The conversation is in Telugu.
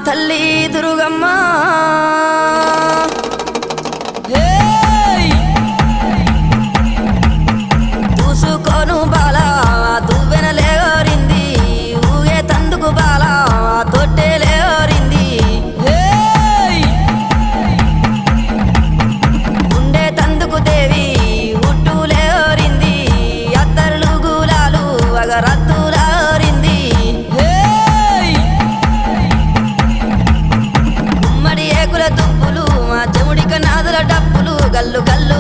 తల్లి దుర్గమ్మ చూసుకోను బాల దువ్వెనలేరింది ఊగే తందుకు బాల తొట్టెలేరింది ఉండే తందుకు దేవి ఉట్టులేరింది అత్తరులు గులాలు అగరత్తులారింది గుమ్మడి ఏకుల దుప్పులు మా చెముడిక నాదుల డప్పులు గల్లు గల్లు